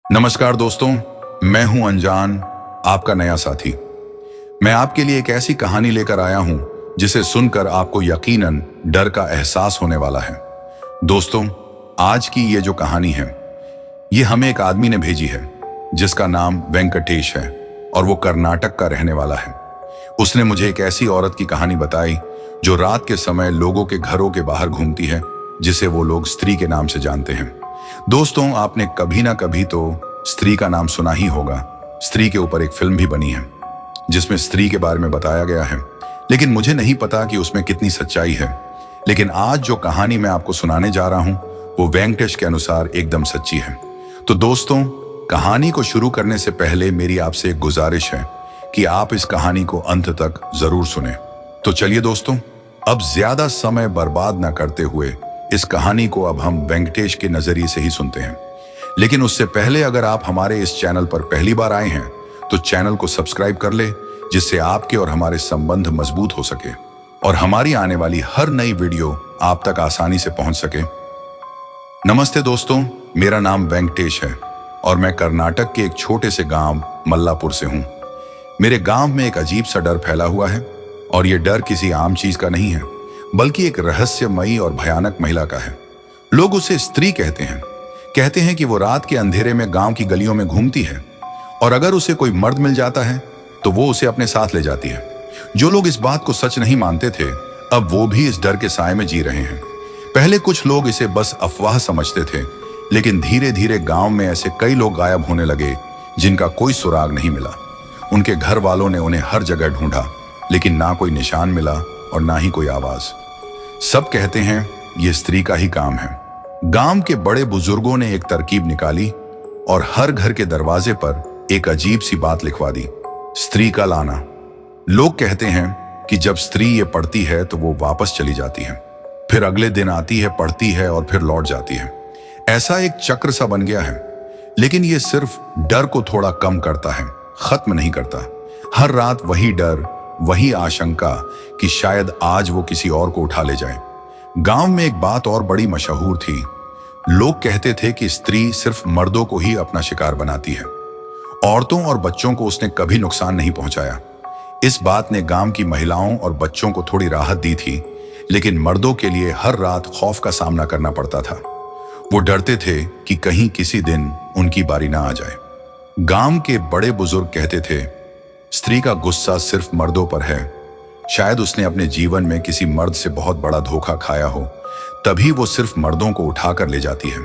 नमस्कार दोस्तों, मैं हूं अनजान, आपका नया साथी। मैं आपके लिए एक ऐसी कहानी लेकर आया हूं जिसे सुनकर आपको यकीनन डर का एहसास होने वाला है। दोस्तों, आज की ये जो कहानी है, ये हमें एक आदमी ने भेजी है जिसका नाम वेंकटेश है और वो कर्नाटक का रहने वाला है। उसने मुझे एक ऐसी औरत की कहानी बताई जो रात के समय लोगों के घरों के बाहर घूमती है, जिसे वो लोग स्त्री के नाम से जानते हैं। दोस्तों, आपने कभी ना कभी तो स्त्री का नाम सुना ही होगा। स्त्री के ऊपर एक फिल्म भी बनी है जिसमें स्त्री के बारे में बताया गया है, लेकिन मुझे नहीं पता कि उसमें कितनी सच्चाई है। लेकिन आज जो कहानी मैं आपको सुनाने जा रहा हूं वो वेंकटेश के अनुसार एकदम सच्ची है। तो दोस्तों, कहानी को शुरू करने से पहले मेरी आपसे एक गुजारिश है कि आप इस कहानी को अंत तक जरूर सुने। तो चलिए दोस्तों, अब ज्यादा समय बर्बाद ना करते हुए इस कहानी को अब हम वेंकटेश के नजरिए से ही सुनते हैं। लेकिन उससे पहले अगर आप हमारे इस चैनल पर पहली बार आए हैं तो चैनल को सब्सक्राइब कर ले, जिससे आपके और हमारे संबंध मजबूत हो सके और हमारी आने वाली हर नई वीडियो आप तक आसानी से पहुंच सके। नमस्ते दोस्तों, मेरा नाम वेंकटेश है और मैं कर्नाटक के एक छोटे से गांव मल्लापुर से हूं। मेरे गांव में एक अजीब सा डर फैला हुआ है और यह डर किसी आम चीज का नहीं है, बल्कि एक रहस्यमयी और भयानक महिला का है। लोग उसे स्त्री कहते हैं कि वो रात के अंधेरे में गांव की गलियों में घूमती है और अगर उसे कोई मर्द मिल जाता है तो वो उसे अपने साथ ले जाती है। जो लोग इस बात को सच नहीं मानते थे, अब वो भी इस डर के साए में जी रहे हैं। पहले कुछ लोग इसे बस अफवाह समझते थे, लेकिन धीरे धीरे गांव में ऐसे कई लोग गायब होने लगे जिनका कोई सुराग नहीं मिला। उनके घर वालों ने उन्हें हर जगह ढूंढा, लेकिन ना कोई निशान मिला और ना ही कोई आवाज। सब कहते हैं ये स्त्री का ही काम है। गांव के बड़े बुजुर्गों ने एक तरकीब निकाली और हर घर के दरवाजे पर एक अजीब सी बात लिखवा दी, स्त्री का लाना। लोग कहते हैं कि जब स्त्री ये पढ़ती है तो वो वापस चली जाती है, फिर अगले दिन आती है, पढ़ती है और फिर लौट जाती है। ऐसा एक चक्र सा बन गया है, लेकिन ये सिर्फ डर को थोड़ा कम करता है, खत्म नहीं करता। हर रात वही डर, वही आशंका कि शायद आज वो किसी और को उठा ले जाए। गांव में एक बात और बड़ी मशहूर थी। लोग कहते थे कि स्त्री सिर्फ मर्दों को ही अपना शिकार बनाती है, औरतों और बच्चों को उसने कभी नुकसान नहीं पहुंचाया। इस बात ने गांव की महिलाओं और बच्चों को थोड़ी राहत दी थी, लेकिन मर्दों के लिए हर रात खौफ का सामना करना पड़ता था। वो डरते थे कि कहीं किसी दिन उनकी बारी ना आ जाए। गांव के बड़े बुजुर्ग कहते थे, स्त्री का गुस्सा सिर्फ मर्दों पर है। शायद उसने अपने जीवन में किसी मर्द से बहुत बड़ा धोखा खाया हो, तभी वो सिर्फ मर्दों को उठा कर ले जाती है।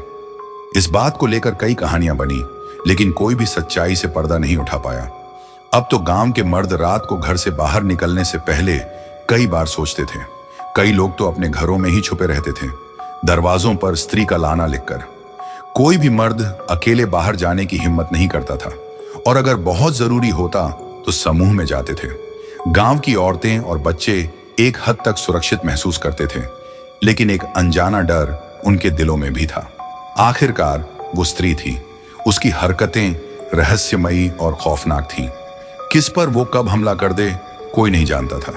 इस बात को लेकर कई कहानियां बनी, लेकिन कोई भी सच्चाई से पर्दा नहीं उठा पाया। अब तो गांव के मर्द रात को घर से बाहर निकलने से पहले कई बार सोचते थे। कई लोग तो अपने घरों में ही छुपे रहते थे, दरवाजों पर स्त्री का लाना लिखकर। कोई भी मर्द अकेले बाहर जाने की हिम्मत नहीं करता था और अगर बहुत जरूरी होता तो समूह में जाते थे। गांव की औरतें और बच्चे एक हद तक सुरक्षित महसूस करते थे, लेकिन एक अनजाना डर उनके दिलों में भी था। आखिरकार वो स्त्री थी, उसकी हरकतें रहस्यमयी और खौफनाक थीं। किस पर वो कब हमला कर दे कोई नहीं जानता था।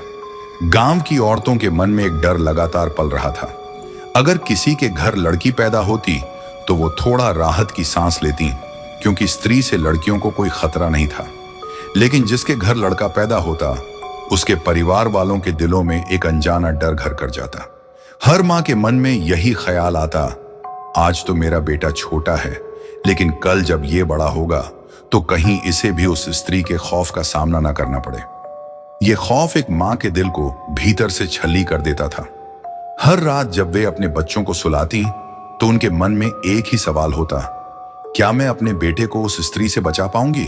गांव की औरतों के मन में एक डर लगातार पल रहा था। अगर किसी के घर लड़की पैदा होती तो वो थोड़ा राहत की सांस लेती, क्योंकि स्त्री से लड़कियों को कोई खतरा नहीं था। लेकिन जिसके घर लड़का पैदा होता, उसके परिवार वालों के दिलों में एक अनजाना डर घर कर जाता। हर मां के मन में यही ख्याल आता, आज तो मेरा बेटा छोटा है, लेकिन कल जब ये बड़ा होगा तो कहीं इसे भी उस स्त्री के खौफ का सामना ना करना पड़े। ये खौफ एक मां के दिल को भीतर से छली कर देता था। हर रात जब वे अपने बच्चों को सुलाती तो उनके मन में एक ही सवाल होता, क्या मैं अपने बेटे को उस स्त्री से बचा पाऊंगी?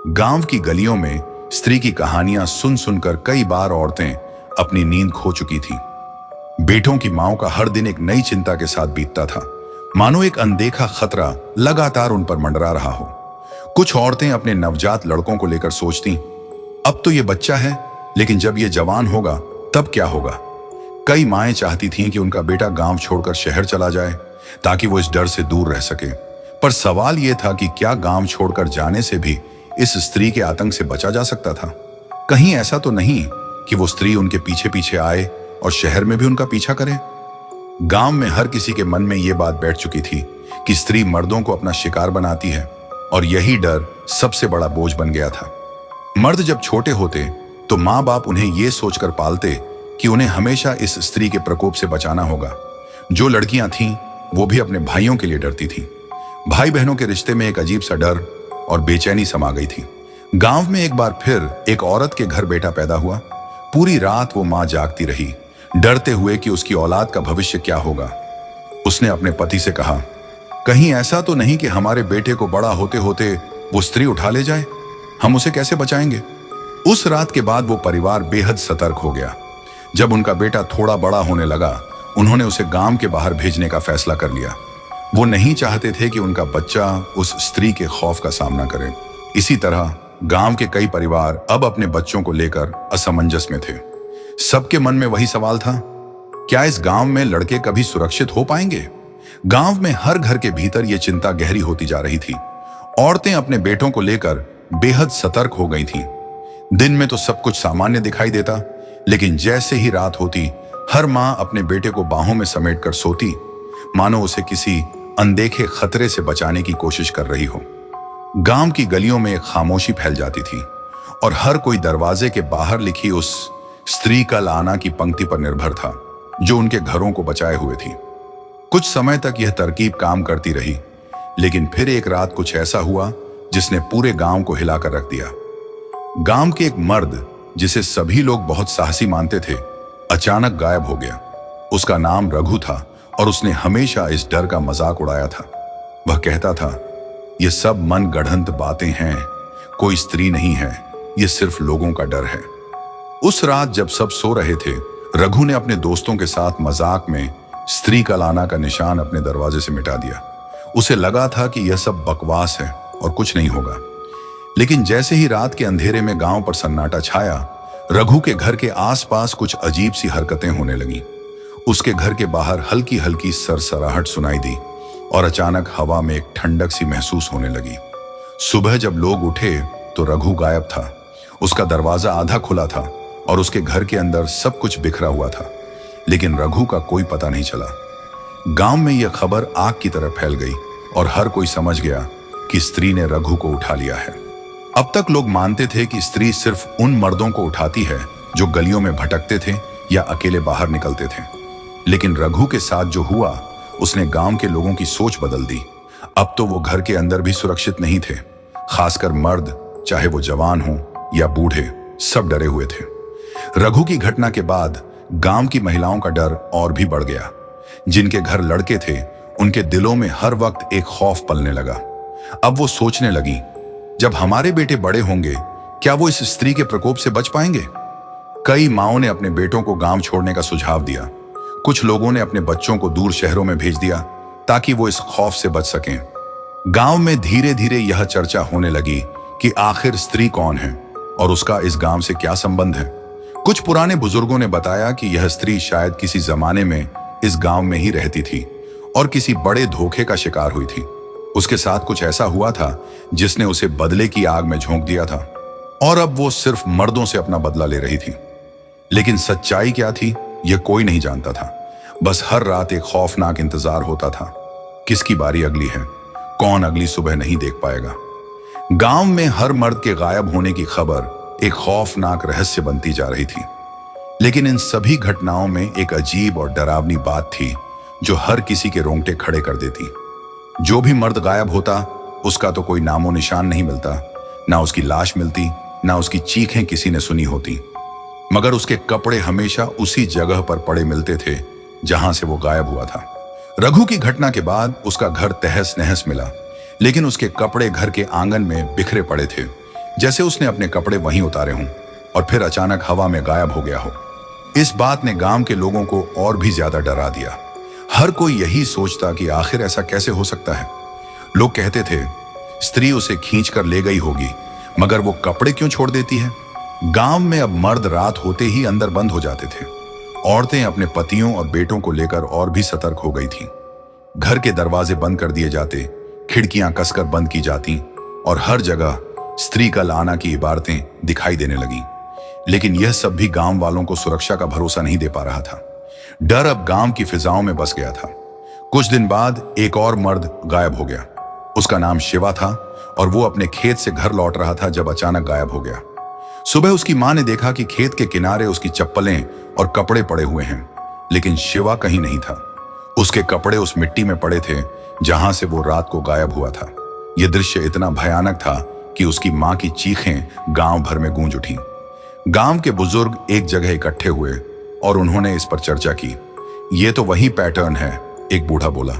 गांव की गलियों में स्त्री की कहानियां सुन सुनकर कई बार औरतें अपनी नींद खो चुकी थीं। बेटों की मांओं का हर दिन एक नई चिंता के साथ बीतता था, मानो एक अनदेखा खतरा लगातार उन पर मंडरा रहा हो। कुछ औरतें अपने नवजात लड़कों को लेकर सोचती, अब तो ये बच्चा है, लेकिन जब ये जवान होगा तब क्या होगा? कई माएं चाहती थीं कि उनका बेटा गांव छोड़कर शहर चला जाए ताकि वो इस डर से दूर रह सके। पर सवाल यह था कि क्या गांव छोड़कर जाने से भी इस स्त्री के आतंक से बचा जा सकता था? कहीं ऐसा तो नहीं कि वो स्त्री उनके पीछे पीछे आए और शहर में भी उनका पीछा करे? गांव में हर किसी के मन में ये बात बैठ चुकी थी कि स्त्री मर्दों को अपना शिकार बनाती है और यही डर सबसे बड़ा बोझ बन गया था। मर्द जब छोटे होते तो माँ बाप उन्हें यह सोचकर पालते कि उन्हें हमेशा इस स्त्री के प्रकोप से बचाना होगा। जो लड़कियां थीं वो भी अपने भाइयों के लिए डरती थीं। भाई बहनों के रिश्ते में एक अजीब सा डर और बेचैनी समा गई थी। गांव में एक बार फिर एक औरत के घर बेटा पैदा हुआ। पूरी रात वो माँ जागती रही, डरते हुए कि उसकी औलाद का भविष्य क्या होगा। उसने अपने पति से कहा, कहीं ऐसा तो नहीं कि हमारे बेटे को बड़ा होते होते वो स्त्री उठा ले जाए, हम उसे कैसे बचाएंगे। उस रात के बाद वो परिवार बेहद सतर्क हो गया। जब उनका बेटा थोड़ा बड़ा होने लगा, उन्होंने उसे गांव के बाहर भेजने का फैसला कर लिया। वो नहीं चाहते थे कि उनका बच्चा उस स्त्री के खौफ का सामना करे। इसी तरह गांव के कई परिवार अब अपने बच्चों को लेकर असमंजस में थे। सबके मन में वही सवाल था, क्या इस गांव में लड़के कभी सुरक्षित हो पाएंगे। गांव में हर घर के भीतर यह चिंता गहरी होती जा रही थी। औरतें अपने बेटों को लेकर बेहद सतर्क हो गई थीं। दिन में तो सब कुछ सामान्य दिखाई देता, लेकिन जैसे ही रात होती हर माँ अपने बेटे को बाहों में समेटकर सोती, मानो उसे किसी अनदेखे खतरे से बचाने की कोशिश कर रही हो। गांव की गलियों में एक खामोशी फैल जाती थी और हर कोई दरवाजे के बाहर लिखी उस स्त्री का लाना की पंक्ति पर निर्भर था जो उनके घरों को बचाए हुए थी। कुछ समय तक यह तरकीब काम करती रही, लेकिन फिर एक रात कुछ ऐसा हुआ जिसने पूरे गांव को हिलाकर रख दिया। गांव के एक मर्द, जिसे सभी लोग बहुत साहसी मानते थे, अचानक गायब हो गया। उसका नाम रघु था और उसने हमेशा इस डर का मजाक उड़ाया था। वह कहता था, ये सब मन गढ़ंत बातें हैं, कोई स्त्री नहीं है, ये सिर्फ लोगों का डर है। उस रात जब सब सो रहे थे, रघु ने अपने दोस्तों के साथ मजाक में स्त्री का लाना का निशान अपने दरवाजे से मिटा दिया। उसे लगा था कि यह सब बकवास है और कुछ नहीं होगा। लेकिन जैसे ही रात के अंधेरे में गांव पर सन्नाटा छाया, रघु के घर के आसपास कुछ अजीब सी हरकतें होने लगीं। उसके घर के बाहर हल्की हल्की सरसराहट सुनाई दी और अचानक हवा में एक ठंडक सी महसूस होने लगी। सुबह जब लोग उठे तो रघु गायब था। उसका दरवाजा आधा खुला था और उसके घर के अंदर सब कुछ बिखरा हुआ था, लेकिन रघु का कोई पता नहीं चला। गांव में यह खबर आग की तरह फैल गई और हर कोई समझ गया कि स्त्री ने रघु को उठा लिया है। अब तक लोग मानते थे कि स्त्री सिर्फ उन मर्दों को उठाती है जो गलियों में भटकते थे या अकेले बाहर निकलते थे, लेकिन रघु के साथ जो हुआ उसने गांव के लोगों की सोच बदल दी। अब तो वो घर के अंदर भी सुरक्षित नहीं थे। खासकर मर्द, चाहे वो जवान हो या बूढ़े, सब डरे हुए थे। रघु की घटना के बाद गांव की महिलाओं का डर और भी बढ़ गया। जिनके घर लड़के थे उनके दिलों में हर वक्त एक खौफ पलने लगा। अब वो सोचने लगी, जब हमारे बेटे बड़े होंगे क्या वो इस स्त्री के प्रकोप से बच पाएंगे। कई माओं ने अपने बेटों को गांव छोड़ने का सुझाव दिया। कुछ लोगों ने अपने बच्चों को दूर शहरों में भेज दिया ताकि वो इस खौफ से बच सकें। गांव में धीरे धीरे यह चर्चा होने लगी कि आखिर स्त्री कौन है और उसका इस गांव से क्या संबंध है। कुछ पुराने बुजुर्गों ने बताया कि यह स्त्री शायद किसी जमाने में इस गांव में ही रहती थी और किसी बड़े धोखे का शिकार हुई थी। उसके साथ कुछ ऐसा हुआ था जिसने उसे बदले की आग में झोंक दिया था और अब वो सिर्फ मर्दों से अपना बदला ले रही थी। लेकिन सच्चाई क्या थी यह कोई नहीं जानता था। बस हर रात एक खौफनाक इंतजार होता था, किसकी बारी अगली है, कौन अगली सुबह नहीं देख पाएगा। गांव में हर मर्द के गायब होने की खबर एक खौफनाक रहस्य बनती जा रही थी। लेकिन इन सभी घटनाओं में एक अजीब और डरावनी बात थी जो हर किसी के रोंगटे खड़े कर देती। जो भी मर्द गायब होता उसका तो कोई नामो निशान नहीं मिलता, ना उसकी लाश मिलती, ना उसकी चीखें किसी ने सुनी होती, मगर उसके कपड़े हमेशा उसी जगह पर पड़े मिलते थे जहां से वो गायब हुआ था। रघु की घटना के बाद उसका घर तहस नहस मिला, लेकिन उसके कपड़े घर के आंगन में बिखरे पड़े थे, जैसे उसने अपने कपड़े वहीं उतारे हों और फिर अचानक हवा में गायब हो गया हो। इस बात ने गांव के लोगों को और भी ज्यादा डरा दिया। हर कोई यही सोचता कि आखिर ऐसा कैसे हो सकता है। लोग कहते थे स्त्री उसे खींच कर ले गई होगी, मगर वो कपड़े क्यों छोड़ देती है। गांव में अब मर्द रात होते ही अंदर बंद हो जाते थे। औरतें अपने पतियों और बेटों को लेकर और भी सतर्क हो गई थीं। घर के दरवाजे बंद कर दिए जाते, खिड़कियां कसकर बंद की जाती और हर जगह स्त्री का लाना की इबारतें दिखाई देने लगीं। लेकिन यह सब भी गांव वालों को सुरक्षा का भरोसा नहीं दे पा रहा था। डर अब गांव की फिजाओं में बस गया था। कुछ दिन बाद एक और मर्द गायब हो गया। उसका नाम शिवा था और वो अपने खेत से घर लौट रहा था जब अचानक गायब हो गया। सुबह उसकी मां ने देखा कि खेत के किनारे उसकी चप्पलें और कपड़े पड़े हुए हैं, लेकिन शिवा कहीं नहीं था। उसके कपड़े उस मिट्टी में पड़े थे जहां से वो रात को गायब हुआ था। यह दृश्य इतना भयानक था कि उसकी मां की चीखें गांव भर में गूंज उठी। गांव के बुजुर्ग एक जगह इकट्ठे हुए और उन्होंने इस पर चर्चा की। ये तो वही पैटर्न है, एक बूढ़ा बोला।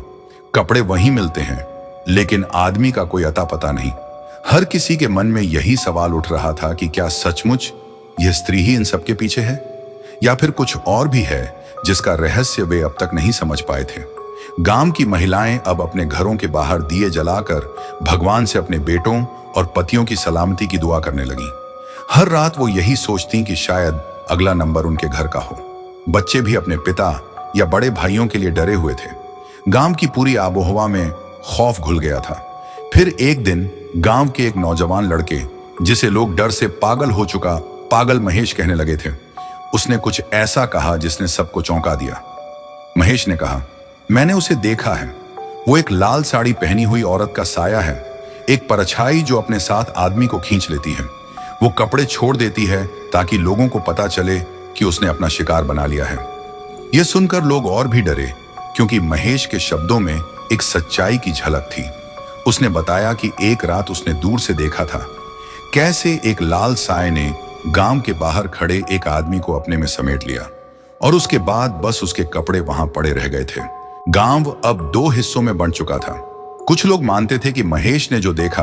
कपड़े वहीं मिलते हैं, लेकिन आदमी का कोई अता पता नहीं। हर किसी के मन में यही सवाल उठ रहा था कि क्या सचमुच यह स्त्री ही इन सबके पीछे है, या फिर कुछ और भी है जिसका रहस्य वे अब तक नहीं समझ पाए थे। गांव की महिलाएं अब अपने घरों के बाहर दिए जलाकर भगवान से अपने बेटों और पतियों की सलामती की दुआ करने लगी। हर रात वो यही सोचती कि शायद अगला नंबर उनके घर का हो। बच्चे भी अपने पिता या बड़े भाइयों के लिए डरे हुए थे। गांव की पूरी आबोहवा में खौफ घुल गया था। फिर एक दिन गांव के एक नौजवान लड़के, जिसे लोग डर से पागल हो चुका पागल महेश कहने लगे थे, उसने कुछ ऐसा कहा जिसने सबको चौंका दिया। महेश ने कहा, मैंने उसे देखा है। वो एक लाल साड़ी पहनी हुई औरत का साया है, एक परछाई जो अपने साथ आदमी को खींच लेती है। वो कपड़े छोड़ देती है ताकि लोगों को पता चले कि उसने अपना शिकार बना लिया है। यह सुनकर लोग और भी डरे, क्योंकि महेश के शब्दों में एक सच्चाई की झलक थी। उसने बताया कि एक रात उसने दूर से देखा था कैसे एक लाल साए ने गांव के बाहर खड़े एक आदमी को अपने में समेट लिया, और उसके बाद बस उसके कपड़े वहां पड़े रह गए थे। गांव अब दो हिस्सों में बंट चुका था। कुछ लोग मानते थे कि महेश ने जो देखा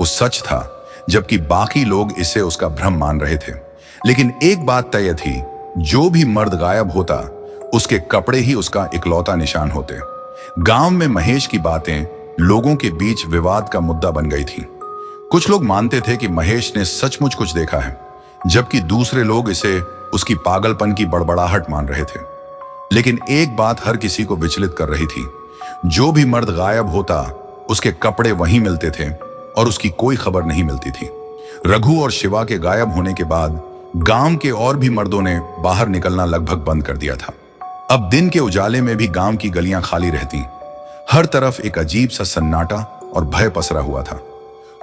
वो सच था, जबकि बाकी लोग इसे उसका भ्रम मान रहे थे। लेकिन एक बात तय थी, जो भी मर्द गायब होता उसके कपड़े ही उसका इकलौता निशान होते। गांव में महेश की बातें लोगों के बीच विवाद का मुद्दा बन गई थी। कुछ लोग मानते थे कि महेश ने सचमुच कुछ देखा है, जबकि दूसरे लोग इसे उसकी पागलपन की बड़बड़ाहट मान रहे थे। लेकिन एक बात हर किसी को विचलित कर रही थी, जो भी मर्द गायब होता उसके कपड़े वहीं मिलते थे और उसकी कोई खबर नहीं मिलती थी। रघु और शिवा के गायब होने के बाद गांव के और भी मर्दों ने बाहर निकलना लगभग बंद कर दिया था। अब दिन के उजाले में भी गांव की गलियां खाली रहती। हर तरफ एक अजीब सा सन्नाटा और भय पसरा हुआ था।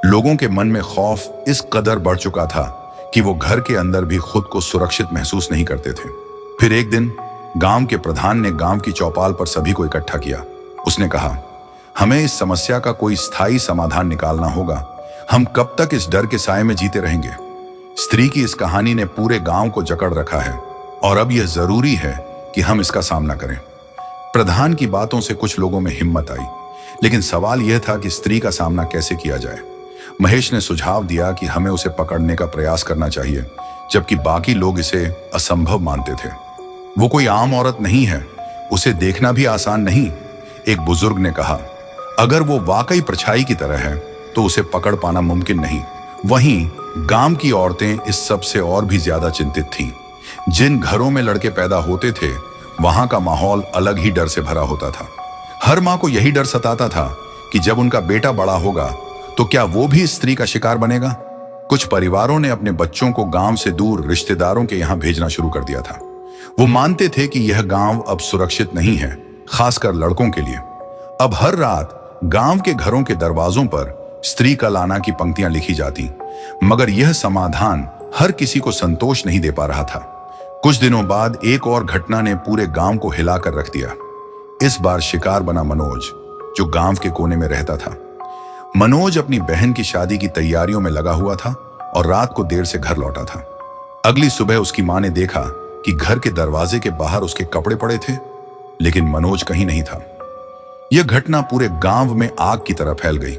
लोगों के मन में खौफ इस कदर बढ़ चुका था कि वो घर के अंदर भी खुद को सुरक्षित महसूस नहीं करते थे। फिर एक दिन गांव के प्रधान ने गांव की चौपाल पर सभी को इकट्ठा किया। उसने कहा, हमें इस समस्या का कोई स्थायी समाधान निकालना होगा। हम कब तक इस डर के साए में जीते रहेंगे? स्त्री की इस कहानी ने पूरे गांव को जकड़ रखा है और अब यह जरूरी है कि हम इसका सामना करें। प्रधान की बातों से कुछ लोगों में हिम्मत आई, लेकिन सवाल यह था कि स्त्री का सामना कैसे किया जाए। महेश ने सुझाव दिया कि हमें उसे पकड़ने का प्रयास करना चाहिए, जबकि बाकी लोग इसे असंभव मानते थे। वो कोई आम औरत नहीं है, उसे देखना भी आसान नहीं, एक बुजुर्ग ने कहा। अगर वो वाकई परछाई की तरह है तो उसे पकड़ पाना मुमकिन नहीं। वहीं गांव की औरतें इस सब से और भी ज्यादा चिंतित थीं। जिन घरों में लड़के पैदा होते थे वहां का माहौल अलग ही डर से भरा होता था। हर मां को यही डर सताता था कि जब उनका बेटा बड़ा होगा तो क्या वो भी स्त्री का शिकार बनेगा। कुछ परिवारों ने अपने बच्चों को गांव से दूर रिश्तेदारों के यहां भेजना शुरू कर दिया था। वो मानते थे कि यह गांव अब सुरक्षित नहीं है, खासकर लड़कों के लिए। अब हर रात गांव के घरों के दरवाजों पर स्त्री का लाना की पंक्तियां लिखी जाती, मगर यह समाधान हर किसी को संतोष नहीं दे पा रहा था। कुछ दिनों बाद एक और घटना ने पूरे गांव को हिलाकर रख दिया। इस बार शिकार बना मनोज, जो गांव के कोने में रहता था। मनोज अपनी बहन की शादी की तैयारियों में लगा हुआ था और रात को देर से घर लौटा था। अगली सुबह उसकी मां ने देखा कि घर के दरवाजे के बाहर उसके कपड़े पड़े थे, लेकिन मनोज कहीं नहीं था। यह घटना पूरे गांव में आग की तरह फैल गई।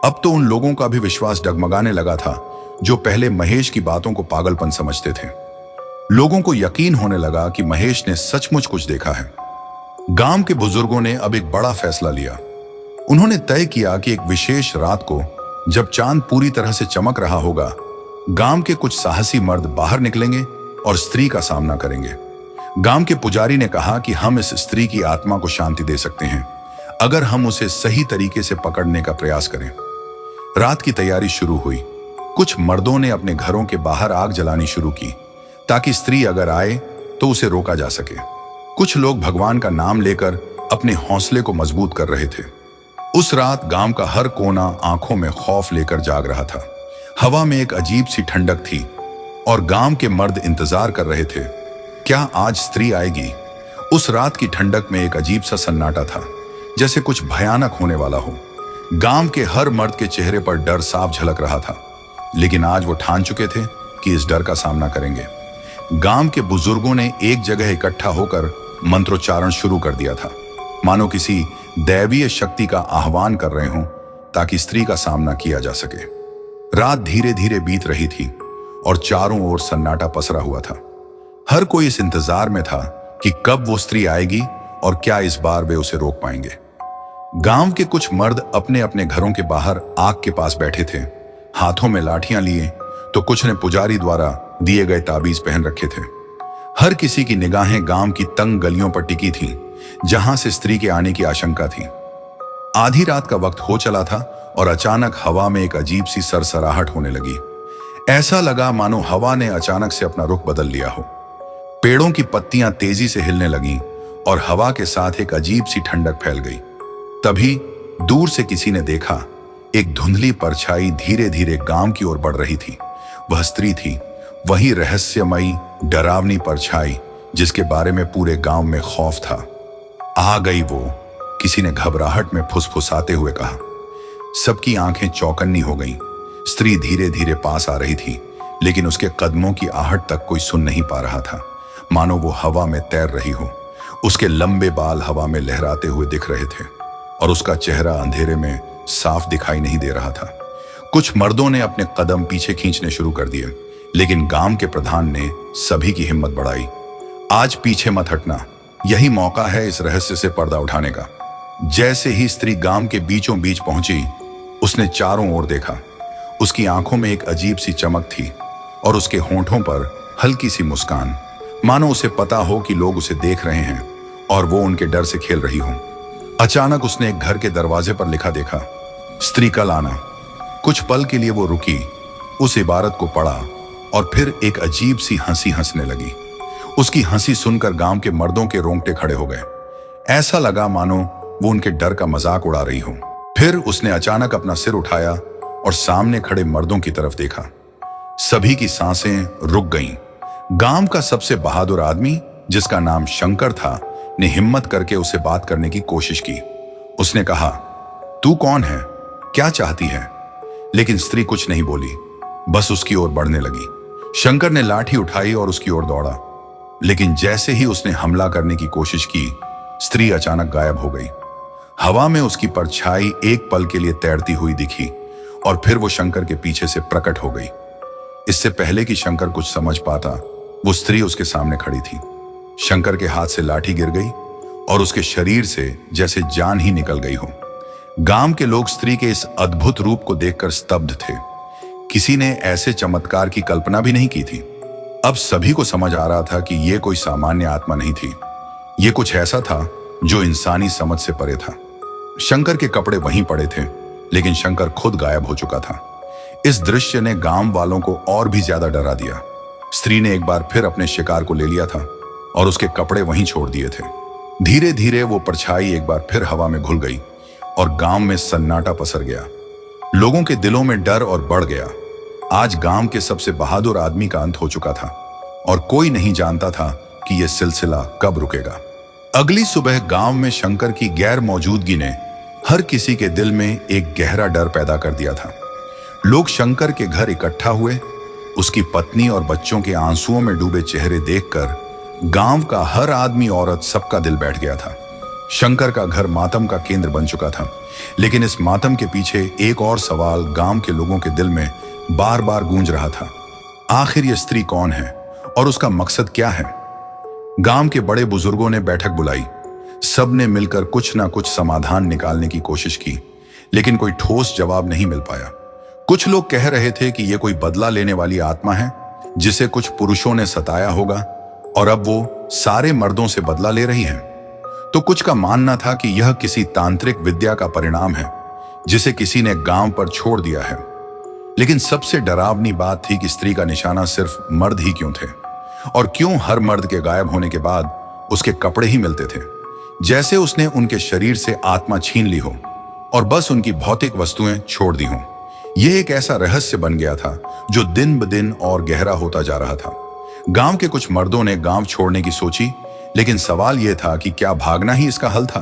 अब तो उन लोगों का भी विश्वास डगमगाने लगा था जो पहले महेश की बातों को पागलपन समझते थे। लोगों को यकीन होने लगा कि महेश ने सचमुच कुछ देखा है। गांव के बुजुर्गों ने अब एक बड़ा फैसला लिया। उन्होंने तय किया कि एक विशेष रात को, जब चांद पूरी तरह से चमक रहा होगा, गांव के कुछ साहसी मर्द बाहर निकलेंगे और स्त्री का सामना करेंगे। गांव के पुजारी ने कहा कि हम इस स्त्री की आत्मा को शांति दे सकते हैं अगर हम उसे सही तरीके से पकड़ने का प्रयास करें। रात की तैयारी शुरू हुई। कुछ मर्दों ने अपने घरों के बाहर आग जलानी शुरू की ताकि स्त्री अगर आए तो उसे रोका जा सके। कुछ लोग भगवान का नाम लेकर अपने हौसले को मजबूत कर रहे थे। उस रात गांव का हर कोना आंखों में खौफ लेकर जाग रहा था। हवा में एक अजीब सी ठंडक थी और गांव के मर्द इंतजार कर रहे थे, क्या आज स्त्री आएगी। उस रात की ठंडक में एक अजीब सा सन्नाटा था, जैसे कुछ भयानक होने वाला हो। गांव के हर मर्द के चेहरे पर डर साफ झलक रहा था, लेकिन आज वो ठान चुके थे कि इस डर का सामना करेंगे। गांव के बुजुर्गों ने एक जगह इकट्ठा होकर मंत्रोच्चारण शुरू कर दिया था, मानो किसी दैवीय शक्ति का आह्वान कर रहे हों ताकि स्त्री का सामना किया जा सके। रात धीरे धीरे बीत रही थी और चारों ओर सन्नाटा पसरा हुआ था। हर कोई इस इंतजार में था कि कब वो स्त्री आएगी और क्या इस बार वे उसे रोक पाएंगे। गांव के कुछ मर्द अपने अपने घरों के बाहर आग के पास बैठे थे, हाथों में लाठियां लिए, तो कुछ ने पुजारी द्वारा दिए गए ताबीज पहन रखे थे। हर किसी की निगाहें गांव की तंग गलियों पर टिकी थीं, जहां से स्त्री के आने की आशंका थी। आधी रात का वक्त हो चला था और अचानक हवा में एक अजीब सी सरसराहट होने लगी। ऐसा लगा मानो हवा ने अचानक से अपना रुख बदल लिया हो। पेड़ों की पत्तियां तेजी से हिलने लगीं और हवा के साथ एक अजीब सी ठंडक फैल गई। तभी दूर से किसी ने देखा, एक धुंधली परछाई धीरे धीरे गांव की ओर बढ़ रही थी। वह स्त्री थी, वही रहस्यमयी डरावनी परछाई जिसके बारे में पूरे गांव में खौफ था। आ गई वो, किसी ने घबराहट में फुसफुसाते हुए कहा। सबकी आंखें चौकन्नी हो गईं। स्त्री धीरे धीरे पास आ रही थी, लेकिन उसके कदमों की आहट तक कोई सुन नहीं पा रहा था, मानो वो हवा में तैर रही हो। उसके लंबे बाल हवा में लहराते हुए दिख रहे थे और उसका चेहरा अंधेरे में साफ दिखाई नहीं दे रहा था। कुछ मर्दों ने अपने कदम पीछे खींचने शुरू कर दिए, लेकिन गांव के प्रधान ने सभी की हिम्मत बढ़ाई। आज पीछे मत हटना, यही मौका है इस रहस्य से पर्दा उठाने का। जैसे ही स्त्री गांव के बीचों बीच पहुंची, उसने चारों ओर देखा। उसकी आंखों में एक अजीब सी चमक थी और उसके होंठों पर हल्की सी मुस्कान, मानो उसे पता हो कि लोग उसे देख रहे हैं और वो उनके डर से खेल रही हो। अचानक उसने एक घर के दरवाजे पर लिखा देखा, स्त्री कल आना। कुछ पल के लिए वो रुकी, उस इबारत को पढ़ा और फिर एक अजीब सी हंसी हंसने लगी। उसकी हंसी सुनकर गांव के मर्दों के रोंगटे खड़े हो गए। ऐसा लगा मानो वो उनके डर का मजाक उड़ा रही हो। फिर उसने अचानक अपना सिर उठाया और सामने खड़े मर्दों की तरफ देखा। सभी की सांसें रुक गईं। गांव का सबसे बहादुर आदमी, जिसका नाम शंकर था, ने हिम्मत करके उसे बात करने की कोशिश की। उसने कहा, तू कौन है, क्या चाहती है? लेकिन स्त्री कुछ नहीं बोली, बस उसकी ओर बढ़ने लगी। शंकर ने लाठी उठाई और उसकी ओर दौड़ा, लेकिन जैसे ही उसने हमला करने की कोशिश की, स्त्री अचानक गायब हो गई। हवा में उसकी परछाई एक पल के लिए तैरती हुई दिखी और फिर वो शंकर के पीछे से प्रकट हो गई। इससे पहले कि शंकर कुछ समझ पाता, वो स्त्री उसके सामने खड़ी थी। शंकर के हाथ से लाठी गिर गई और उसके शरीर से जैसे जान ही निकल गई हो। गांव के लोग स्त्री के इस अद्भुत रूप को देखकर स्तब्ध थे। किसी ने ऐसे चमत्कार की कल्पना भी नहीं की थी। अब सभी को समझ आ रहा था कि यह कोई सामान्य आत्मा नहीं थी, ये कुछ ऐसा था जो इंसानी समझ से परे था। शंकर के कपड़े वहीं पड़े थे, लेकिन शंकर खुद गायब हो चुका था। इस दृश्य ने गांव वालों को और भी ज्यादा डरा दिया। स्त्री ने एक बार फिर अपने शिकार को ले लिया था और उसके कपड़े वहीं छोड़ दिए थे। धीरे धीरे वो परछाई एक बार फिर हवा में घुल गई और गांव में सन्नाटा पसर गया। लोगों के दिलों में डर और बढ़ गया। आज गांव के सबसे बहादुर आदमी का अंत हो चुका था और कोई नहीं जानता था कि यह सिलसिला कब रुकेगा। अगली सुबह गांव में शंकर की गैर मौजूदगी ने हर किसी के दिल में एक गहरा डर पैदा कर दिया था। लोग शंकर के घर इकट्ठा हुए। उसकी पत्नी और बच्चों के आंसुओं में डूबे चेहरे देखकर गांव का हर आदमी औरत सबका दिल बैठ गया था। शंकर का घर मातम का केंद्र बन चुका था, लेकिन इस मातम के पीछे एक और सवाल गांव के लोगों के दिल में बार बार गूंज रहा था। आखिर यह स्त्री कौन है और उसका मकसद क्या है? गांव के बड़े बुजुर्गों ने बैठक बुलाई। सबने मिलकर कुछ ना कुछ समाधान निकालने की कोशिश की, लेकिन कोई ठोस जवाब नहीं मिल पाया। कुछ लोग कह रहे थे कि यह कोई बदला लेने वाली आत्मा है, जिसे कुछ पुरुषों ने सताया होगा और अब वो सारे मर्दों से बदला ले रही है। तो कुछ का मानना था कि यह किसी तांत्रिक विद्या का परिणाम है, जिसे किसी ने गांव पर छोड़ दिया है। लेकिन सबसे डरावनी बात थी कि स्त्री का निशाना सिर्फ मर्द ही क्यों थे, और क्यों हर मर्द के गायब होने के बाद उसके कपड़े ही मिलते थे, जैसे उसने उनके शरीर से आत्मा छीन ली हो। और बस उनकी भौतिक वस्तुएं छोड़ दी हों। यह एक ऐसा रहस्य बन गया था जो दिन ब दिन और गहरा होता जा रहा था। गांव के कुछ मर्दों ने गांव छोड़ने की सोची, लेकिन सवाल यह था कि क्या भागना ही इसका हल था?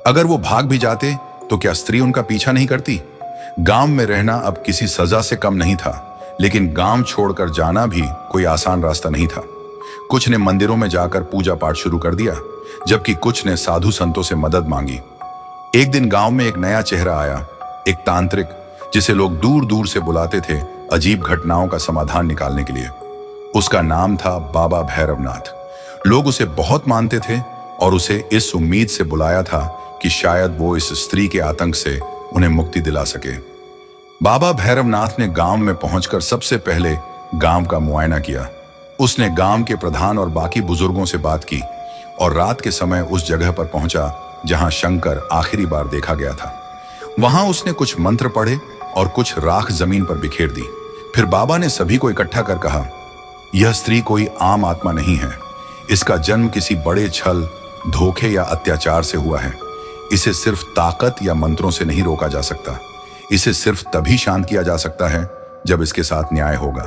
अगर वो भाग भी जाते तो क्या स्त्री उनका पीछा नहीं करती? गांव में रहना अब किसी सजा से कम नहीं था, लेकिन गांव छोड़कर जाना भी कोई आसान रास्ता नहीं था। कुछ ने मंदिरों में जाकर पूजा पाठ शुरू कर दिया, जबकि कुछ ने साधु संतों से मदद मांगी। एक दिन गांव में एक नया चेहरा आया, एक तांत्रिक जिसे लोग दूर दूर से बुलाते थे अजीब घटनाओं का समाधान निकालने के लिए। उसका नाम था बाबा भैरवनाथ। लोग उसे बहुत मानते थे और उसे इस उम्मीद से बुलाया था कि शायद वो इस स्त्री के आतंक से उन्हें मुक्ति दिला सके। बाबा भैरवनाथ ने गांव में पहुंचकर सबसे पहले गांव का मुआयना किया। उसने गांव के प्रधान और बाकी बुजुर्गों से बात की और रात के समय उस जगह पर पहुंचा जहां शंकर आखिरी बार देखा गया था। वहां उसने कुछ मंत्र पढ़े और कुछ राख जमीन पर बिखेर दी। फिर बाबा ने सभी को इकट्ठा कर कहा, यह स्त्री कोई आम आत्मा नहीं है। इसका जन्म किसी बड़े छल, धोखे या अत्याचार से हुआ है। इसे सिर्फ ताकत या मंत्रों से नहीं रोका जा सकता। इसे सिर्फ तभी शांत किया जा सकता है जब इसके साथ न्याय होगा।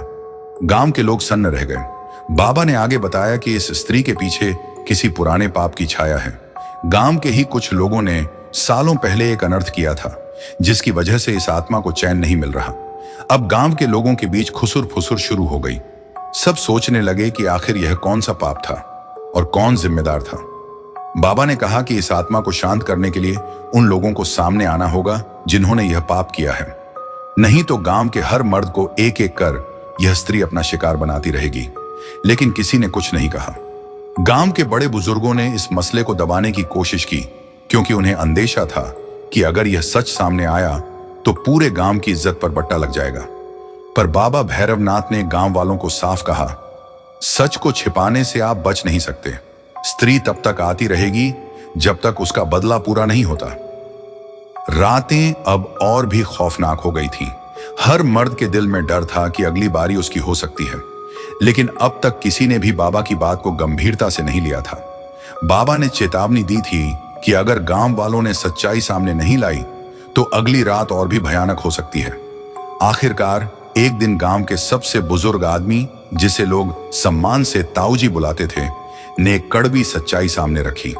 गांव के लोग सन्न रह गए। बाबा ने आगे बताया कि इस स्त्री के पीछे किसी पुराने पाप की छाया है। गांव के ही कुछ लोगों ने सालों पहले एक अनर्थ किया था, जिसकी वजह से इस आत्मा को चैन नहीं मिल रहा। अब गांव के लोगों के बीच खुसुर फुसुर शुरू हो गई। सब सोचने लगे कि आखिर यह कौन सा पाप था और कौन जिम्मेदार था। बाबा ने कहा कि इस आत्मा को शांत करने के लिए उन लोगों को सामने आना होगा जिन्होंने यह पाप किया है, नहीं तो गांव के हर मर्द को एक एक कर यह स्त्री अपना शिकार बनाती रहेगी। लेकिन किसी ने कुछ नहीं कहा। गांव के बड़े बुजुर्गों ने इस मसले को दबाने की कोशिश की, क्योंकि उन्हें अंदेशा था कि अगर यह सच सामने आया तो पूरे गांव की इज्जत पर बट्टा लग जाएगा। पर बाबा भैरवनाथ ने गांव वालों को साफ कहा, सच को छिपाने से आप बच नहीं सकते। स्त्री तब तक आती रहेगी जब तक उसका बदला पूरा नहीं होता। रातें अब और भी खौफनाक हो गई थीं। हर मर्द के दिल में डर था कि अगली बारी उसकी हो सकती है, लेकिन अब तक किसी ने भी बाबा की बात को गंभीरता से नहीं लिया था। बाबा ने चेतावनी दी थी कि अगर गांव वालों ने सच्चाई सामने नहीं लाई तो अगली रात और भी भयानक हो सकती है। आखिरकार एक दिन गांव के सबसे बुजुर्ग आदमी, जिसे लोग सम्मान से ताऊजी बुलाते थे, ने एक कड़वी सच्चाई सामने रखी।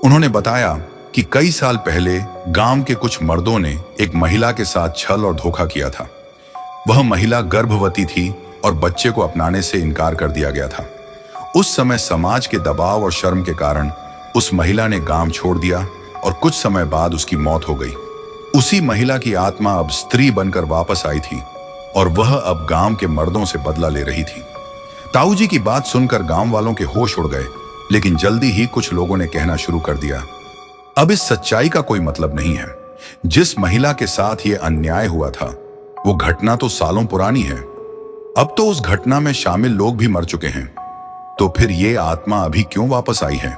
उन्होंने बताया कि कई साल पहले गांव के कुछ मर्दों ने एक महिला के साथ छल और धोखा किया था। वह महिला गर्भवती थी और बच्चे को अपनाने से इनकार कर दिया गया था। उस समय समाज के दबाव और शर्म के कारण उस महिला ने गांव छोड़ दिया और कुछ समय बाद उसकी मौत हो गई। उसी महिला की आत्मा अब स्त्री बनकर वापस आई थी और वह अब गांव के मर्दों से बदला ले रही थी। ताऊजी की बात सुनकर गांव वालों के होश उड़ गए, लेकिन जल्दी ही कुछ लोगों ने कहना शुरू कर दिया, अब इस सच्चाई का कोई मतलब नहीं है। जिस महिला के साथ ये अन्याय हुआ था वो घटना तो सालों पुरानी है। अब तो उस घटना में शामिल लोग भी मर चुके हैं। तो फिर ये आत्मा अभी क्यों वापस आई है?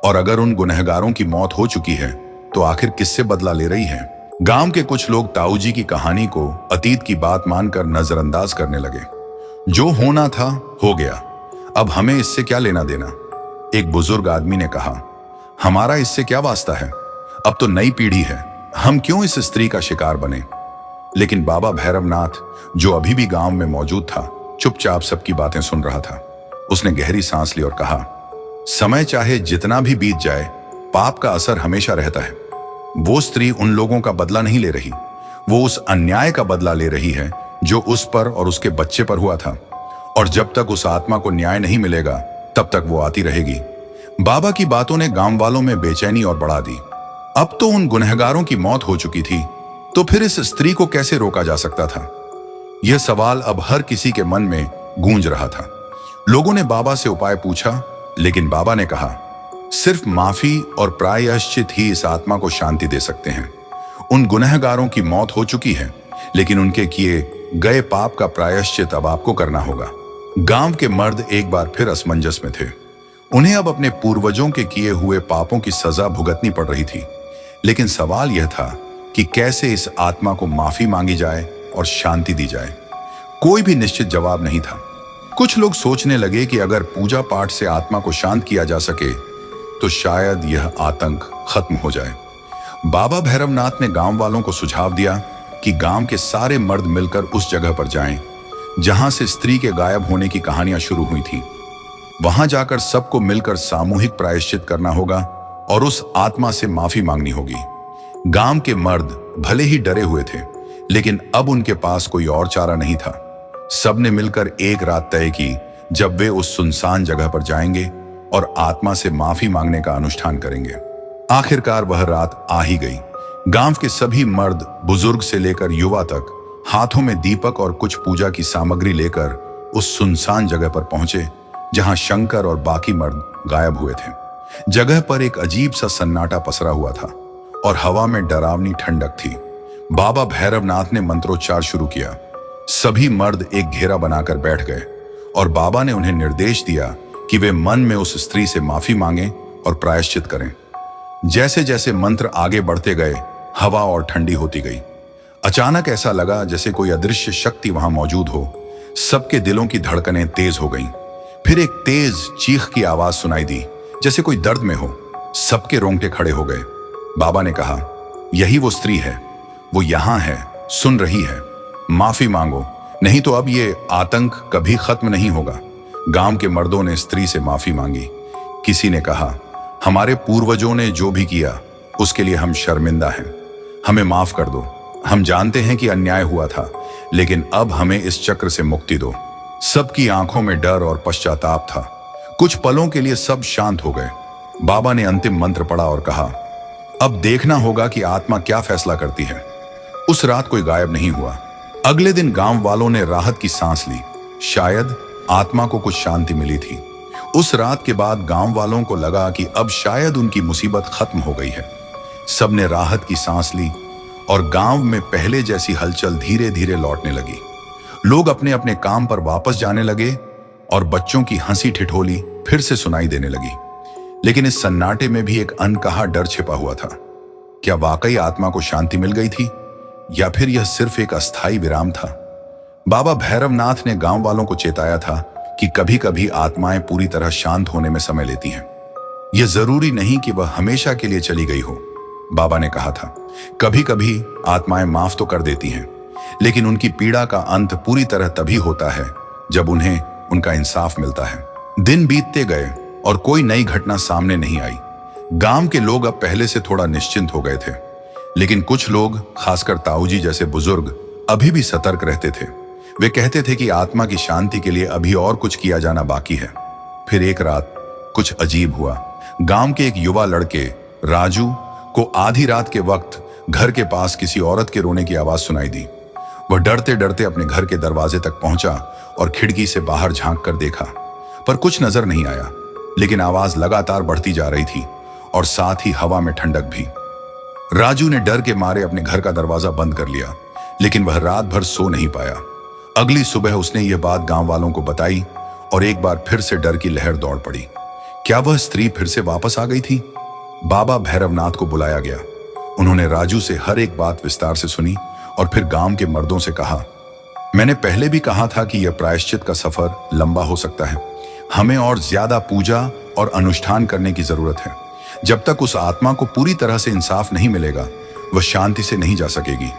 और अगर उन गुनहगारों की मौत हो चुकी है तो आखिर किससे बदला ले रही है? गांव के कुछ लोग ताऊजी की कहानी को अतीत की बात मानकर नजरअंदाज करने लगे। जो होना था हो गया, अब हमें इससे क्या लेना देना। एक बुजुर्ग आदमी ने कहा, हमारा इससे क्या वास्ता है? अब तो नई पीढ़ी है, हम क्यों इस स्त्री का शिकार बने? लेकिन बाबा भैरवनाथ, जो अभी भी गांव में मौजूद था, चुपचाप सबकी बातें सुन रहा था। उसने गहरी सांस ली और कहा, समय चाहे जितना भी बीत जाए, पाप का असर हमेशा रहता है। वो स्त्री उन लोगों का बदला नहीं ले रही, वो उस अन्याय का बदला ले रही है जो उस पर और उसके बच्चे पर हुआ था। और जब तक उस आत्मा को न्याय नहीं मिलेगा तब तक वो आती रहेगी। बाबा की बातों ने गांव वालों में बेचैनी और बढ़ा दी। अब तो उन गुनहगारों की मौत हो चुकी थी, तो फिर इस स्त्री को कैसे रोका जा सकता था? यह सवाल अब हर किसी के मन में गूंज रहा था। लोगों ने बाबा से उपाय पूछा, लेकिन बाबा ने कहा, सिर्फ माफी और प्रायश्चित ही इस आत्मा को शांति दे सकते हैं। उन गुनहगारों की मौत हो चुकी है, लेकिन उनके किए गए पाप का प्रायश्चित अब आपको करना होगा। गांव के मर्द एक बार फिर असमंजस में थे। उन्हें अब अपने पूर्वजों के किए हुए पापों की सजा भुगतनी पड़ रही थी, लेकिन सवाल यह था कि कैसे इस आत्मा को माफी मांगी जाए और शांति दी जाए। कोई भी निश्चित जवाब नहीं था। कुछ लोग सोचने लगे कि अगर पूजा पाठ से आत्मा को शांत किया जा सके तो शायद यह आतंक खत्म हो जाए। बाबा भैरवनाथ ने गांव वालों को सुझाव दिया कि गांव के सारे मर्द मिलकर उस जगह पर जाएं जहां से स्त्री के गायब होने की कहानियां शुरू हुई थी। वहां जाकर सबको मिलकर सामूहिक प्रायश्चित करना होगा और उस आत्मा से माफी मांगनी होगी। गांव के मर्द भले ही डरे हुए थे, लेकिन अब उनके पास कोई और चारा नहीं था। सबने मिलकर एक रात तय की जब वे उस सुनसान जगह पर जाएंगे और आत्मा से माफी मांगने का अनुष्ठान करेंगे। आखिरकार वह रात आ ही गई। गांव के सभी मर्द, बुजुर्ग से लेकर युवा तक, हाथों में दीपक और कुछ पूजा की सामग्री लेकर उस सुनसान जगह पर पहुंचे जहां शंकर और बाकी मर्द गायब हुए थे। जगह पर एक अजीब सा सन्नाटा पसरा हुआ था और हवा में डरावनी ठंडक थी। बाबा भैरवनाथ ने मंत्रोच्चार शुरू किया। सभी मर्द एक घेरा बनाकर बैठ गए और बाबा ने उन्हें निर्देश दिया कि वे मन में उस स्त्री से माफी मांगें और प्रायश्चित करें। जैसे जैसे मंत्र आगे बढ़ते गए, हवा और ठंडी होती गई। अचानक ऐसा लगा जैसे कोई अदृश्य शक्ति वहां मौजूद हो। सबके दिलों की धड़कनें तेज हो गईं। फिर एक तेज चीख की आवाज सुनाई दी, जैसे कोई दर्द में हो। सबके रोंगटे खड़े हो गए। बाबा ने कहा, यही वो स्त्री है, वो यहां है, सुन रही है। माफी मांगो, नहीं तो अब ये आतंक कभी खत्म नहीं होगा। गांव के मर्दों ने स्त्री से माफी मांगी। किसी ने कहा, हमारे पूर्वजों ने जो भी किया उसके लिए हम शर्मिंदा हैं, हमें माफ कर दो। हम जानते हैं कि अन्याय हुआ था, लेकिन अब हमें इस चक्र से मुक्ति दो। सबकी आंखों में डर और पश्चाताप था। कुछ पलों के लिए सब शांत हो गए। बाबा ने अंतिम मंत्र पढ़ा और कहा, अब देखना होगा कि आत्मा क्या फैसला करती है। उस रात कोई गायब नहीं हुआ। अगले दिन गांव वालों ने राहत की सांस ली। शायद आत्मा को कुछ शांति मिली थी। उस रात के बाद गांव वालों को लगा कि अब शायद उनकी मुसीबत खत्म हो गई है। सबने राहत की सांस ली और गांव में पहले जैसी हलचल धीरे धीरे लौटने लगी। लोग अपने अपने काम पर वापस जाने लगे और बच्चों की हंसी ठिठोली फिर से सुनाई देने लगी। लेकिन इस सन्नाटे में भी एक अनकहा डर छिपा हुआ था। क्या वाकई आत्मा को शांति मिल गई थी या फिर यह सिर्फ एक अस्थायी विराम था? बाबा भैरवनाथ ने गांव वालों को चेताया था कि कभी कभी आत्माएं पूरी तरह शांत होने में समय लेती हैं। यह जरूरी नहीं कि वह हमेशा के लिए चली गई हो। बाबा ने कहा था, कभी कभी आत्माएं माफ तो कर देती हैं, लेकिन उनकी पीड़ा का अंत पूरी तरह तभी होता है जब उन्हें उनका इंसाफ मिलता है। दिन बीतते गए और कोई नई घटना सामने नहीं आई। गांव के लोग अब पहले से थोड़ा निश्चिंत हो गए थे, लेकिन कुछ लोग, खासकर ताऊजी जैसे बुजुर्ग, अभी भी सतर्क रहते थे। वे कहते थे कि आत्मा की शांति के लिए अभी और कुछ किया जाना बाकी है। फिर एक रात कुछ अजीब हुआ। गांव के एक युवा लड़के राजू को आधी रात के वक्त घर के पास किसी औरत के रोने की आवाज सुनाई दी। वह डरते डरते अपने घर के दरवाजे तक पहुंचा और खिड़की से बाहर झांक कर देखा, पर कुछ नजर नहीं आया। लेकिन आवाज लगातार बढ़ती जा रही थी और साथ ही हवा में ठंडक भी। राजू ने डर के मारे अपने घर का दरवाजा बंद कर लिया, लेकिन वह रात भर सो नहीं पाया। अगली सुबह उसने यह बात गांव वालों को बताई और एक बार फिर से डर की लहर दौड़ पड़ी। क्या वह स्त्री फिर से वापस आ गई थी? बाबा भैरवनाथ को बुलाया गया। उन्होंने राजू से हर एक बात विस्तार से सुनी और फिर गांव के मर्दों से कहा, मैंने पहले भी कहा था कि यह प्रायश्चित का सफर लंबा हो सकता है। हमें और ज्यादा पूजा और अनुष्ठान करने की जरूरत है। जब तक उस आत्मा को पूरी तरह से इंसाफ नहीं मिलेगा, वह शांति से नहीं जा सकेगी।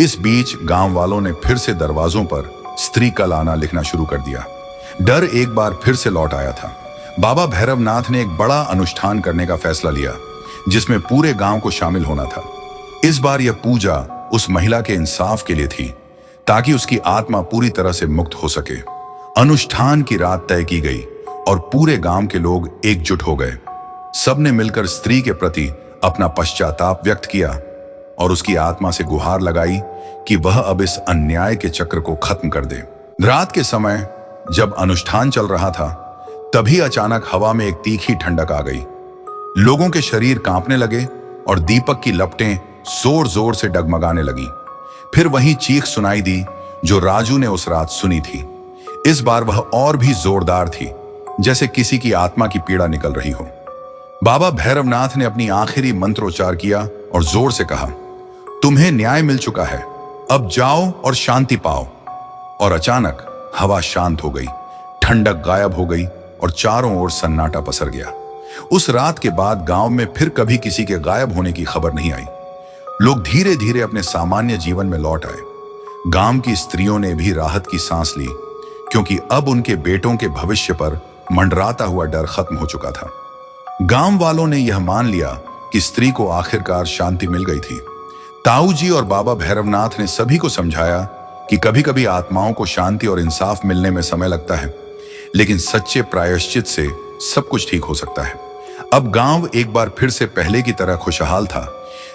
इस बीच गांव वालों ने फिर से दरवाजों पर स्त्री का लाना लिखना शुरू कर दिया। डर एक बार फिर से लौट आया था। बाबा भैरवनाथ ने एक बड़ा अनुष्ठान करने का फैसला लिया, जिसमें पूरे गांव को शामिल होना था। इस बार यह पूजा उस महिला के इंसाफ के लिए थी, ताकि उसकी आत्मा पूरी तरह से मुक्त हो सके। अनुष्ठान की रात तय की गई और पूरे गांव के लोग एकजुट हो गए। सबने मिलकर स्त्री के प्रति अपना पश्चाताप व्यक्त किया और उसकी आत्मा से गुहार लगाई कि वह अब इस अन्याय के चक्र को खत्म कर दे। रात के समय जब अनुष्ठान चल रहा था, तभी अचानक हवा में एक तीखी ठंडक आ गई। लोगों के शरीर कांपने लगे और दीपक की लपटें जोर जोर से डगमगाने लगी। फिर वही चीख सुनाई दी जो राजू ने उस रात सुनी थी। इस बार वह और भी जोरदार थी, जैसे किसी की आत्मा की पीड़ा निकल रही हो। बाबा भैरवनाथ ने अपनी आखिरी मंत्रोच्चार किया और जोर से कहा, तुम्हें न्याय मिल चुका है, अब जाओ और शांति पाओ। और अचानक हवा शांत हो गई, ठंडक गायब हो गई और चारों ओर सन्नाटा पसर गया। उस रात के बाद गांव में फिर कभी किसी के गायब होने की खबर नहीं आई। लोग धीरे धीरे अपने सामान्य जीवन में लौट आए। गांव की स्त्रियों ने भी राहत की सांस ली, क्योंकि अब उनके बेटों के भविष्य पर मंडराता हुआ डर खत्म हो चुका था। गांव वालों ने यह मान लिया कि स्त्री को आखिरकार शांति मिल गई थी। ताऊ जी और बाबा भैरवनाथ ने सभी को समझाया कि कभी कभी आत्माओं को शांति और इंसाफ मिलने में समय लगता है, लेकिन सच्चे प्रायश्चित से सब कुछ ठीक हो सकता है। अब गांव एक बार फिर से पहले की तरह खुशहाल था,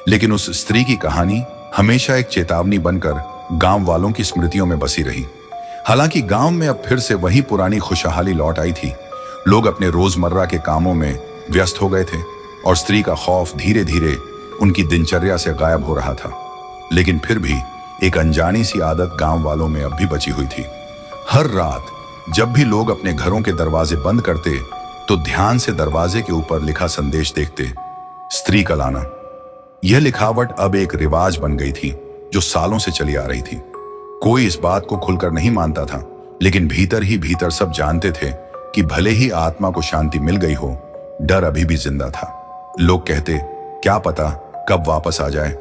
लेकिन उस स्त्री की कहानी हमेशा एक चेतावनी बनकर गांव वालों की स्मृतियों में बसी रही। हालांकि गांव में अब फिर से वही पुरानी खुशहाली लौट आई थी। लोग अपने रोजमर्रा के कामों में व्यस्त हो गए थे और स्त्री का खौफ धीरे धीरे उनकी दिनचर्या से गायब हो रहा था। लेकिन फिर भी एक अनजानी सी आदत गांव वालों में अब भी बची हुई थी। हर रात जब भी लोग अपने घरों के दरवाजे बंद करते तो ध्यान से दरवाजे के ऊपर लिखा संदेश देखते, स्त्री कल आना। यह लिखावट अब एक रिवाज बन गई थी जो सालों से चली आ रही थी। कोई इस बात को खुलकर नहीं मानता था, लेकिन भीतर ही भीतर सब जानते थे कि भले ही आत्मा को शांति मिल गई हो, डर अभी भी जिंदा था। लोग कहते, क्या पता कब वापस आ जाए।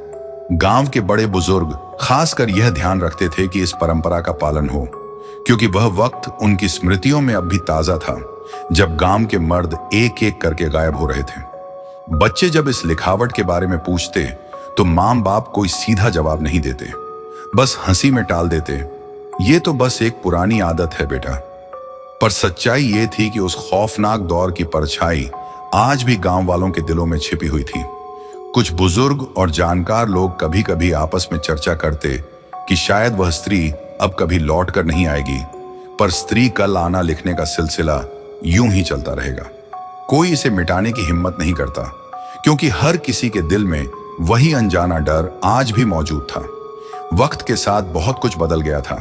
गांव के बड़े बुजुर्ग खासकर यह ध्यान रखते थे कि इस परंपरा का पालन हो, क्योंकि वह वक्त उनकी स्मृतियों में अब भी ताजा था जब गांव के मर्द एक एक करके गायब हो रहे थे। बच्चे जब इस लिखावट के बारे में पूछते तो मां बाप कोई सीधा जवाब नहीं देते, बस हंसी में टाल देते, ये तो बस एक पुरानी आदत है बेटा। पर सच्चाई ये थी कि उस खौफनाक दौर की परछाई आज भी गांव वालों के दिलों में छिपी हुई थी। कुछ बुजुर्ग और जानकार लोग कभी कभी आपस में चर्चा करते कि शायद वह स्त्री अब कभी लौट कर नहीं आएगी, पर स्त्री कल आना लिखने का सिलसिला यूं ही चलता रहेगा। कोई इसे मिटाने की हिम्मत नहीं करता, क्योंकि हर किसी के दिल में वही अनजाना डर आज भी मौजूद था। वक्त के साथ बहुत कुछ बदल गया था,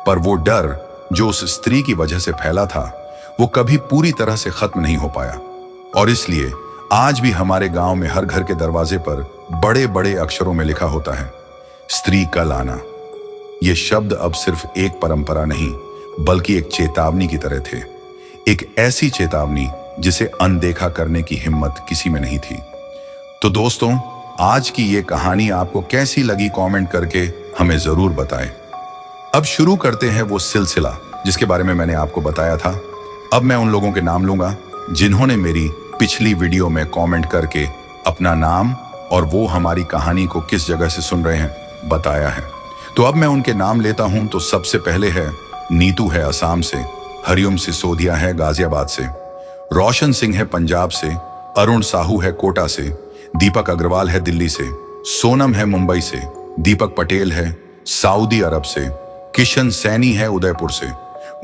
पर वो डर जो उस स्त्री की वजह से फैला था वो कभी पूरी तरह से खत्म नहीं हो पाया। और इसलिए आज भी हमारे गांव में हर घर के दरवाजे पर बड़े बड़े अक्षरों में लिखा होता है, स्त्री कल आना। ये शब्द अब सिर्फ एक परंपरा नहीं, बल्कि एक चेतावनी की तरह थे। एक ऐसी चेतावनी जिसे अनदेखा करने की हिम्मत किसी में नहीं थी। तो दोस्तों, आज की ये कहानी आपको कैसी लगी कमेंट करके हमें जरूर बताएं। अब शुरू करते हैं वो सिलसिला जिसके बारे में मैंने आपको बताया था। अब मैं उन लोगों के नाम लूंगा जिन्होंने मेरी पिछली वीडियो में कमेंट करके अपना नाम और वो हमारी कहानी को किस जगह से सुन रहे हैं बताया है। तो अब मैं उनके नाम लेता हूं। तो सबसे पहले है नीतू है असम से, हरिओम सिसोदिया है गाजियाबाद से, रोशन सिंह है पंजाब से, अरुण साहू है कोटा से, दीपक अग्रवाल है दिल्ली से, सोनम है मुंबई से, दीपक पटेल है सऊदी अरब से, किशन सैनी है उदयपुर से,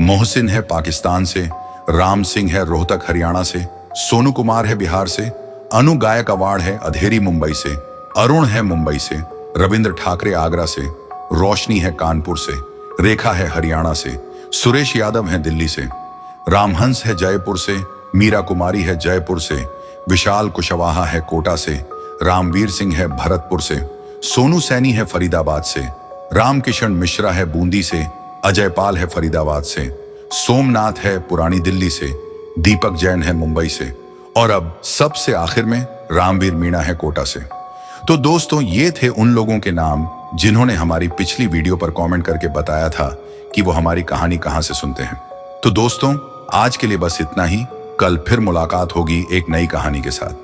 मोहसिन है पाकिस्तान से, राम सिंह है रोहतक हरियाणा से, सोनू कुमार है बिहार से, अनु गायकवाड़ है अधेरी मुंबई से, अरुण है मुंबई से, रविंद्र ठाकरे आगरा से, रोशनी है कानपुर से, रेखा है हरियाणा से, सुरेश यादव है दिल्ली से, रामहंस है जयपुर से, मीरा कुमारी है जयपुर से, विशाल कुशवाहा है कोटा से, रामवीर सिंह है भरतपुर से, सोनू सैनी है फरीदाबाद से, रामकिशन मिश्रा है बूंदी से, अजय पाल है फरीदाबाद से, सोमनाथ है पुरानी दिल्ली से, दीपक जैन है मुंबई से, और अब सबसे आखिर में रामवीर मीणा है कोटा से। तो दोस्तों, ये थे उन लोगों के नाम जिन्होंने हमारी पिछली वीडियो पर कमेंट करके बताया था कि वो हमारी कहानी कहां से सुनते हैं। तो दोस्तों, आज के लिए बस इतना ही। कल फिर मुलाकात होगी एक नई कहानी के साथ।